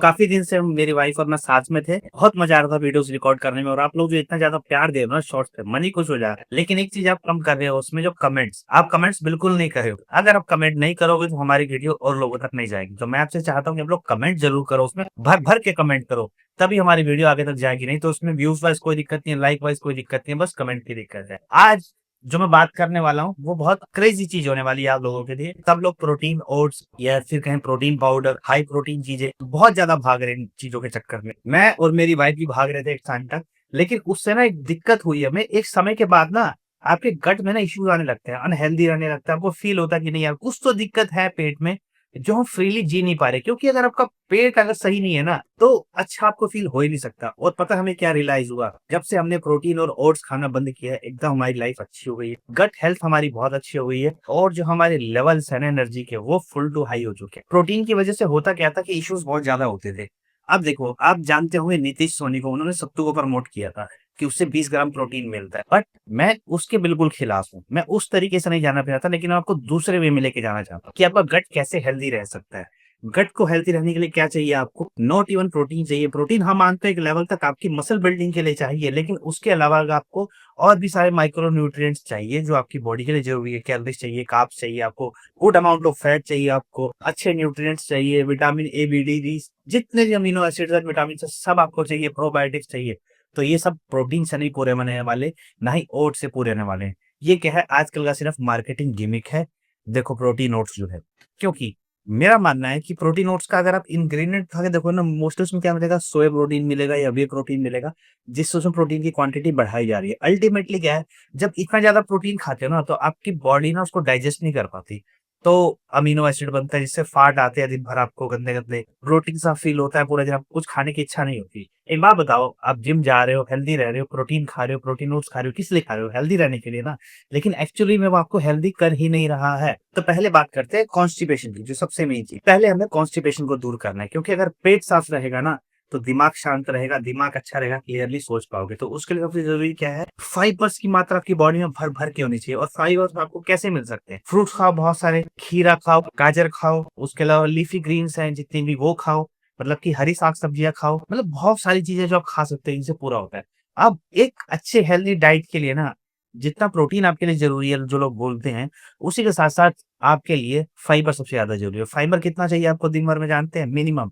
काफ़ी दिन से मेरी वाइफ़ और मैं साथ में थे। बहुत मज़ा आ रहा था वीडियोज़ रिकॉर्ड करने में और आप लोग जो इतना ज़्यादा प्यार दे रहे हो ना शॉर्ट्स पे, मन ही खुश हो जा रहा है। लेकिन एक चीज़ आप कम कर रहे हो उसमें जो कमेंट्स, आप कमेंट्स बिल्कुल नहीं कर रहे हो। अगर आप कमेंट नहीं करोगे तो हमारी वीडियो और लोगों तक नहीं जाएगी। तो मैं आपसे चाहता हूँ कि आप लोग कमेंट ज़रूर करो उसमें, भर-भर के कमेंट करो, तभी हमारी वीडियो आगे तक जाएगी। नहीं तो उसमें व्यूज़ वाइज़ कोई दिक्कत नहीं है, लाइक वाइज़ कोई दिक्कत नहीं है, बस कमेंट की दिक्कत है। आज जो मैं बात करने वाला हूँ, वो बहुत क्रेज़ी चीज़ होने वाली है आप लोगों के लिए। सब लोग प्रोटीन ओट्स या फिर कहें प्रोटीन पाउडर, हाई प्रोटीन चीज़ें बहुत ज़्यादा भाग रहे हैं इन चीज़ों के चक्कर में। मैं और मेरी वाइफ़ भी भाग रहे थे एक टाइम तक, लेकिन उससे ना एक दिक्कत हुई हमें। एक समय के बाद ना आपके गट में ना इश्यूज़ आने लगते हैं, अनहेल्दी रहने लगता है। आपको फ़ील होता है कि नहीं यार, कुछ तो दिक्कत है पेट में, जो हम फ्रीली जी नहीं पा रहे। क्योंकि अगर आपका पेट अगर सही नहीं है ना, तो अच्छा आपको फ़ील हो ही नहीं सकता। और पता है हमें क्या रियलाइज़ हुआ? जब से हमने प्रोटीन और ओट्स खाना बंद किया है, एकदम हमारी लाइफ़ अच्छी हो गई है। गट हेल्थ हमारी बहुत अच्छी हो गई है और जो हमारे लेवल्स हैं ना एनर्जी के, वो फुल टू हाई हो चुके हैं। प्रोटीन की वज़ह से होता क्या था कि इश्यूज़ बहुत ज़्यादा होते थे। अब देखो, आप जानते होंगे नीतीश सोनी को, उन्होंने सत्तू को प्रमोट किया था कि उससे 20 ग्राम प्रोटीन मिलता है। बट मैं उसके बिल्कुल खिलाफ हूँ। मैं उस तरीके से नहीं जाना चाहता, लेकिन मैं आपको दूसरे वे में लेके जाना चाहता हूँ कि आपका गट कैसे हेल्दी रह सकता है। गट को हेल्दी रहने के लिए क्या चाहिए आपको? नॉट इवन प्रोटीन चाहिए। प्रोटीन हम मानते हैं एक लेवल तक आपकी मसल बिल्डिंग के लिए चाहिए, लेकिन उसके अलावा अगर आपको और भी सारे माइक्रो न्यूट्रिएंट्स चाहिए जो आपकी बॉडी के लिए ज़रूरी है। कैलोरीज़ चाहिए, कार्ब्स चाहिए आपको, गुड अमाउंट ऑफ फैट चाहिए आपको, अच्छे न्यूट्रिएंट्स चाहिए, विटामिन ए, बी, डी, जितने भी अमीनो एसिड्स और विटामिन हैं सब आपको चाहिए, प्रोबायोटिक्स चाहिए। तो ये सब प्रोटीन से नहीं पूरे होने वाले, ना ही ओट्स से पूरे होने वाले हैं। ये क्या है, आजकल का सिर्फ मार्केटिंग गिमिक है। देखो प्रोटीन ओट्स जो है, क्योंकि मेरा मानना है कि प्रोटीन ओट्स का अगर आप इंग्रीडिएंट खा के देखो ना, मोस्टली उसमें क्या मिलेगा, सोया प्रोटीन मिलेगा या वे प्रोटीन मिलेगा, जिससे उसमें प्रोटीन की क्वांटिटी बढ़ाई जा रही है। अल्टीमेटली क्या है, जब इतना ज़्यादा प्रोटीन खाते हो ना, तो आपकी बॉडी ना उसको डाइजेस्ट नहीं कर पाती। तो अमीनो एसिड बनता है जिससे फैट आते हैं दिन भर आपको गंदे-गंदे, ब्लोटिंग सा फील होता है पूरे दिन, आपको कुछ खाने की इच्छा नहीं होती। एक बात बताओ, आप जिम जा रहे हो, हेल्दी रह रहे हो, प्रोटीन खा रहे हो, प्रोटीन ओट्स खा रहे हो, किस लिए खा रहे हो? हेल्दी रहने के लिए ना। लेकिन एक्चुअली में वो आपको हेल्दी कर ही नहीं रहा है। तो पहले बात करते हैं कॉन्स्टिपेशन की, जो सबसे मेन चीज़। पहले हमें कॉन्स्टिपेशन को दूर करना है, क्योंकि अगर पेट साफ रहेगा ना, तो दिमाग शांत रहेगा, दिमाग अच्छा रहेगा, क्लियरली सोच पाओगे। तो उसके लिए सबसे ज़रूरी क्या है? फाइबर्स की मात्रा आपकी बॉडी में भर-भर के होनी चाहिए। और फाइबर्स आपको कैसे मिल सकते हैं? फ्रूट्स खाओ बहुत सारे, खीरा खाओ, गाजर खाओ, उसके अलावा लीफी ग्रीन्स हैं जितनी भी वो खाओ, मतलब कि हरी साग-सब्जियाँ खाओ, मतलब बहुत सारी चीज़ें जो आप खा सकते हैं, इनसे पूरा होता है। अब एक अच्छे हेल्दी डाइट के लिए ना, जितना प्रोटीन आपके लिए ज़रूरी है, जो लोग बोलते हैं, उसी के साथ-साथ आपके लिए फाइबर सबसे ज़्यादा ज़रूरी है। फाइबर कितना चाहिए आपको दिन भर में जानते हैं? मिनिमम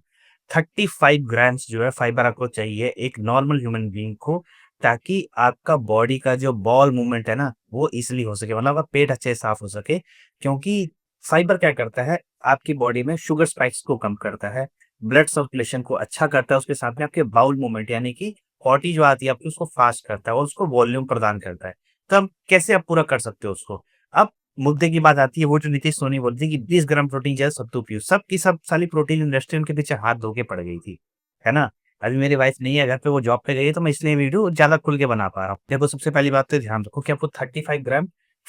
35 ग्राम्स जो है फाइबर आपको चाहिए एक नॉर्मल ह्यूमन बीइंग को, ताकि आपका बॉडी का जो बॉल मूवमेंट है ना, वो ईज़िली हो सके, मतलब आपका पेट अच्छे से साफ हो सके। क्योंकि फाइबर क्या करता है, आपकी बॉडी में शुगर स्पाइक्स को कम करता है, ब्लड सर्कुलेशन को अच्छा करता है, उसके साथ में आपके बाउल मूवमेंट यानी कि पॉटी जो आती है आपकी, उसको फास्ट करता है और उसको वॉल्यूम प्रदान करता है। तब कैसे आप पूरा कर सकते हो उसको? अब मुद्दे की बात आती है, वो जो नीतीश सोनी बोलती है कि 20 ग्राम प्रोटीन चाहिए सत्तू पियो। सब की सब साली प्रोटीन इंडस्ट्री उनके पीछे हाथ धो के पड़ गई थी, है ना? अभी मेरी वाइफ़ नहीं है घर पे, वो जॉब पे गई है, तो मैं इसलिए वीडियो ज़्यादा खुल के बना पा रहा हूँ। देखो सबसे पहली बात तो ध्यान रखो कि आपको 35 ग्राम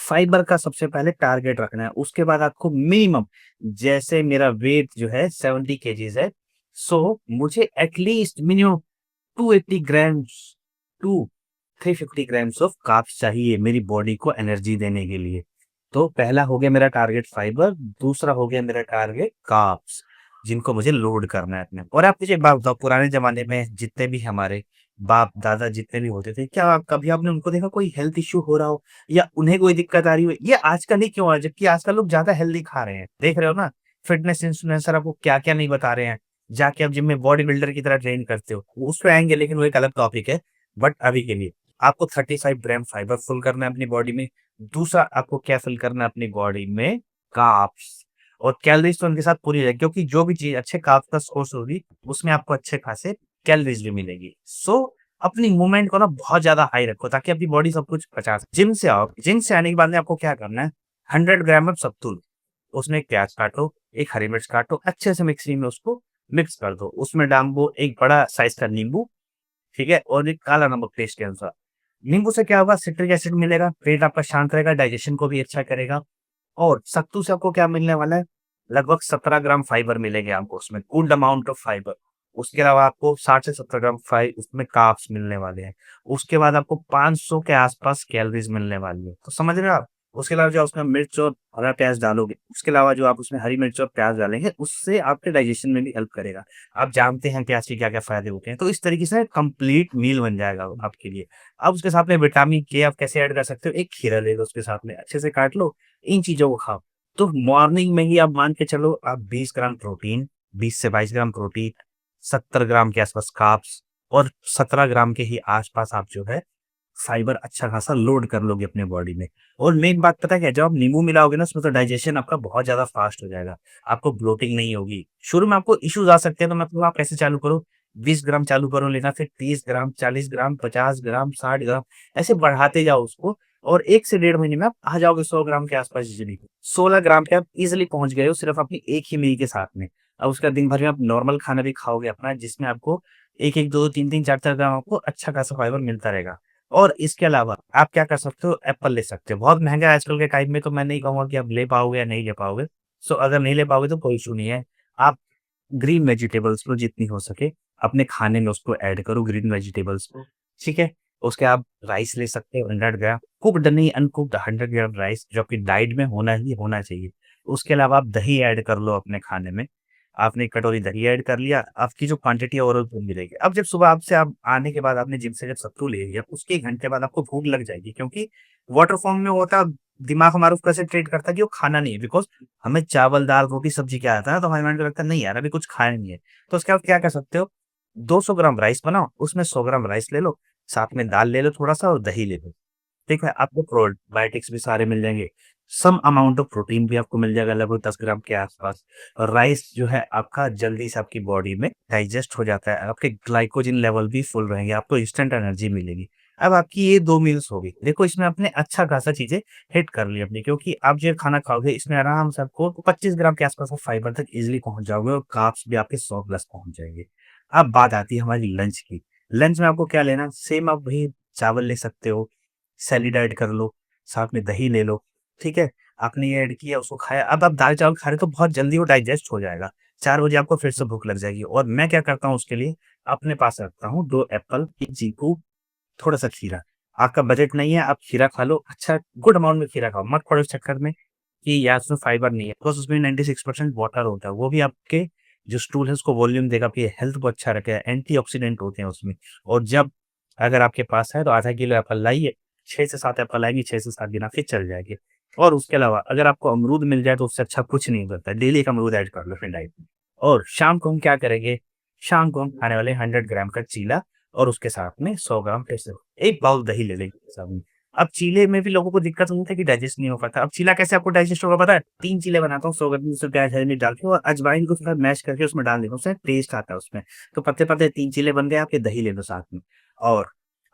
फाइबर का सबसे पहले टारगेट रखना है। उसके बाद आपको मिनिमम, जैसे मेरा वेट जो है 70 केजीज़ है, सो मुझे at least minimum 280 grams to 350 grams of carbs चाहिए मेरी बॉडी को एनर्जी देने के लिए। तो पहला हो गया मेरा टारगेट फाइबर, दूसरा हो गया मेरा टारगेट कार्ब्स, जिनको मुझे लोड करना है अपने। और आप मुझे एक बात बताओ, पुराने ज़माने में जितने भी हमारे बाप-दादा जितने भी होते थे, क्या कभी आपने उनको देखा कोई हेल्थ इश्यू हो रहा हो या उन्हें कोई दिक्कत आ रही हो? ये आजकल ही क्यों आ रहा है, जबकि आजकल लोग ज़्यादा हेल्दी खा रहे हैं। देख रहे हो ना, फिटनेस इन्फ्लुएंसर आपको क्या-क्या नहीं बता रहे हैं। जाके आप जिम में बॉडी बिल्डर की तरह ट्रेन करते हो। उस पे आएँगे, लेकिन वो एक अलग टॉपिक है। बट अभी के लिए आपको 35 ग्राम फाइबर फुल करना है अपनी बॉडी में। दूसरा आपको क्या फिल करना है अपनी बॉडी में? कार्ब्स। और कैलोरीज़ तो उनके साथ पूरी रहेगी, क्योंकि जो भी चीज़ अच्छे कार्ब्स का सोर्स होगी, उसमें आपको अच्छे खासे कैलोरीज़ भी मिलेगी। सो अपनी मूवमेंट को ना बहुत ज़्यादा हाई रखो, ताकि आपकी बॉडी सब कुछ पचा सके। जिम से आओ, जिम से आने के बाद में आपको क्या करना है? 100 ग्राम ऑफ सत्तू लो, उसमें एक प्याज काटो, एक हरी मिर्च काटो, अच्छे से मिक्सी में उसको मिक्स कर दो। उसमें डाल दो एक बड़ा साइज़ का नींबू, ठीक है? और एक काला नमक टेस्ट के अनुसार। नींबू से क्या होगा, सिट्रिक एसिड मिलेगा, पेट आपका शांत रहेगा, डाइजेशन को भी अच्छा करेगा। और सत्तू से आपको क्या मिलने वाला है? लगभग 17 ग्राम फाइबर मिलेंगे आपको उसमें, गुड अमाउंट ऑफ फाइबर। उसके अलावा आपको 60 से 70 ग्राम उसमें कार्ब्स मिलने वाले हैं। उसके बाद आपको 500 के आसपास कैलोरीज़ मिलने वाली है। तो समझ रहे हो आप? उसके अलावा जो आप उसमें मिर्च और हरा प्याज डालोगे, उसके अलावा जो आप उसमें हरी मिर्च और प्याज डालेंगे, उससे आपके डाइजेशन में भी हेल्प करेगा। आप जानते हैं प्याज के क्या-क्या फ़ायदे होते हैं, तो इस तरीके से कंप्लीट मील बन जाएगा वो आपके लिए। अब उसके साथ में विटामिन के आप कैसे ऐड कर सकते हो, एक खीरा ले लो उसके साथ में, अच्छे से काट लो, इन चीज़ों को खाओ। तो मॉर्निंग में ही आप मान के चलो आप 20 ग्राम प्रोटीन, 20 से 22 ग्राम प्रोटीन, 70 ग्राम के आसपास कार्ब्स और 17 ग्राम के ही आसपास आप जो है फाइबर अच्छा खासा लोड कर लोगे अपने बॉडी में। और मेन बात पता है क्या है? जब आप नींबू मिलाओगे ना उसमें, तो डाइजेशन आपका बहुत ज़्यादा फास्ट हो जाएगा। आपको ब्लोटिंग नहीं होगी। शुरू में आपको इश्यूज़ आ सकते हैं, तो मैं कहूँगा आप कैसे चालू करो, 20 ग्राम चालू करो लेना, फिर 30 ग्राम, 40 ग्राम, 50 ग्राम, 60 ग्राम, ऐसे बढ़ाते जाओ उसको, और 1 से डेढ़ महीने में आप आ जाओगे 100 ग्राम के आसपास इज़िली। 16 ग्राम पे आप इज़िली पहुँच गए हो सिर्फ़ अपनी एक ही मील के साथ में। अब उसके बाद दिन भर में आप नॉर्मल खाना भी खाओगे अपना, जिसमें आपको 1-1, 2-2, 3-3, 4-4 ग्राम आपको अच्छा खासा फाइबर मिलता रहेगा। और इसके अलावा आप क्या कर सकते हो, एप्पल ले सकते हो। बहुत महँगा है आजकल के टाइम में, तो मैं नहीं कहूँगा कि आप ले पाओगे या नहीं ले पाओगे। सो अगर नहीं ले पाओगे तो कोई इश्यू नहीं है। आप ग्रीन वेजिटेबल्स को जितनी हो सके अपने खाने में उसको ऐड करो, ग्रीन वेजिटेबल्स को, ठीक है? उसके आप राइस ले सकते हो 100 ग्राम, कुक्ड नहीं अनकुक्ड 100 ग्राम राइस, जो आपकी डाइट में होना ही होना चाहिए। उसके अलावा आप दही ऐड कर लो अपने खाने में। आपने 1 कटोरी दही ऐड कर लिया, आपकी जो क्वांटिटी है ओवरऑल पूरी रहेगी। अब जब सुबह आपसे आप आने के बाद आपने जिम से जब सत्तू ले लिया, उसके 1 घंटे बाद आपको भूख लग जाएगी, क्योंकि वाटर फॉर्म में होता है, दिमाग हमारा उसको कैसे ट्रीट करता है कि वो खाना नहीं है, बिकॉज़ हमें चावल, दाल, रोटी, सब्ज़ी क्या आता है, तो हमारे माइंड को लगता है नहीं यार अभी कुछ खाया नहीं है। तो उसके बाद क्या कर सकते हो, 200 ग्राम राइस बनाओ, उसमें 100 ग्राम राइस ले लो, साथ में दाल ले लो थोड़ा-सा और दही ले लो। ठीक है? आपको प्रोबायोटिक्स भी सारे मिल जाएँगे। सम अमाउंट ऑफ प्रोटीन भी आपको मिल जाएगा लगभग 10 ग्राम के आस-पास। और राइस जो है आपका जल्दी से आपकी बॉडी में डाइजेस्ट हो जाता है। आपके ग्लाइकोजन लेवल भी फुल रहेंगे, आपको इंस्टेंट एनर्जी मिलेगी। अब आपकी ये 2 मील्स हो गई। देखो इसमें आपने अच्छा खासा चीज़ें हिट कर ली अपनी, क्योंकि आप जो खाना खाओगे इसमें आराम से आपको 25 ग्राम के आस-पास आप फाइबर तक ईज़िली पहुँच जाओगे और कार्ब्स भी आपके 100 प्लस पहुँच जाएँगे। अब बात आती है हमारी लंच की। लंच में आपको क्या लेना? सेम आप वही चावल ले सकते हो, सैलेड ऐड कर लो, साथ में दही ले लो, ठीक है? आपने ये ऐड किया, उसको खाया, अब आप दाल-चावल खा रहे हो तो बहुत जल्दी वो डाइजेस्ट हो जाएगा। 4 बजे आपको फिर से भूख लग जाएगी, और मैं क्या करता हूँ उसके लिए, अपने पास रखता हूँ 2 एप्पल, 1 चीकू, थोड़ा-सा खीरा। आपका बजट नहीं है, आप खीरा खा लो, अच्छा गुड अमाउंट में खीरा खाओ, मत पड़ो इस चक्कर में कि यार उसमें फाइबर नहीं है, बिकॉज़ उसमें 96% वाटर होता है, वो भी आपके जो स्टूल है उसको वॉल्यूम देगा, आपकी हेल्थ को अच्छा रखेगा, एंटीऑक्सीडेंट होते हैं उसमें। और जब अगर आपके पास है तो आधा किलो एप्पल लाइए, 6 से 7 एप्पल आएँगी, 6 से 7 दिन आपके चल जाएँगे। और उसके अलावा अगर आपको अमरूद मिल जाए तो उससे अच्छा कुछ नहीं होता है, डेली 1 अमरूद ऐड कर लो अपनी डाइट में। और शाम को हम क्या करेंगे, शाम को हम खाने वाले 100 ग्राम का चीला, और उसके साथ में 100 ग्राम फिर से 1 बाउल दही ले लेंगे साथ में। अब चीले में भी लोगों को दिक्कत होती है कि डाइजेस्ट नहीं हो पाता। अब चीला कैसे आपको डाइजेस्ट होगा पता है? 3 चीले बनाता हूँ, 100 ग्राम उसमें प्याज़ हरी मिर्च डाल के और अजवाइन को थोड़ा मैश करके उसमें डाल देता हूँ, उससे टेस्ट आता है उसमें। तो पतले-पतले 3 चीले बन गए आपके, दही ले लो साथ में, और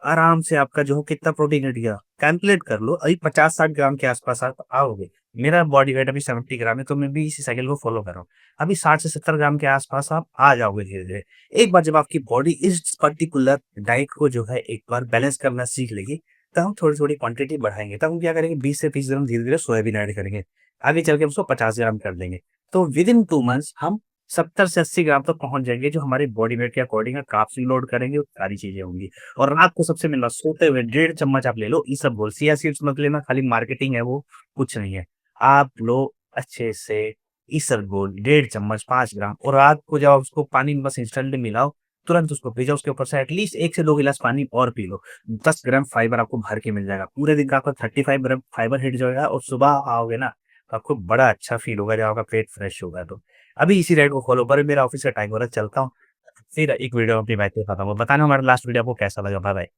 आराम से आपका जो कितना प्रोटीन हट गया, कैलकुलेट कर लो, अभी 50-60 ग्राम के आस-पास आप आओगे। मेरा बॉडी वेट अभी 70 ग्राम है, तो मैं भी इसी साइकिल को फॉलो कर रहा हूँ। अभी 60 से 70 ग्राम के आस-पास आप आ जाओगे धीरे-धीरे। एक बार जब आपकी बॉडी इस पर्टिकुलर डाइट को जो है एक बार बैलेंस करना सीख लेगी, तब हम थोड़ी-थोड़ी क्वांटिटी बढ़ाएँगे। तब हम क्या करेंगे, 20 से 30 ग्राम धीरे-धीरे सोयाबीन ऐड करेंगे। आगे चल के हम उसको 50 ग्राम कर देंगे। तो विदिन 2 मंथ्स हम 70 से 80 ग्राम तक पहुँच जाएँगे, जो हमारे बॉडी वेट के अकॉर्डिंग है, कार्ब्स भी लोड करेंगे, वो सारी चीज़ें होंगी। और रात को सबसे मेन बात, सोते हुए 1.5 चम्मच आप ले लो इसबगोल। चिया सीड्स मत लेना, खाली मार्केटिंग है वो, कुछ नहीं है। आप लो अच्छे से इसबगोल 1.5 चम्मच 5 ग्राम, और रात को जब आप उसको पानी में बस इंस्टेंटली मिलाओ, तुरंत उसको पी जाओ, उसके ऊपर से एटलीस्ट 1 से 2 गिलास पानी और पी लो। 10 ग्राम फाइबर आपको भर के मिल जाएगा। पूरे दिन का आपका 35 ग्राम फाइबर हिट जाएगा, और सुबह आओगे ना, तो आपको बड़ा अच्छा फ़ील होगा जब आपका पेट फ्रेश होगा तो। अभी इसी डाइट को फ़ॉलो करो। मेरा ऑफ़िस का टाइम हो रहा है, चलता हूँ। फिर एक वीडियो में अपनी बातें बताता हूँ। बताना हमारा लास्ट वीडियो आपको कैसा लगा? Bye bye.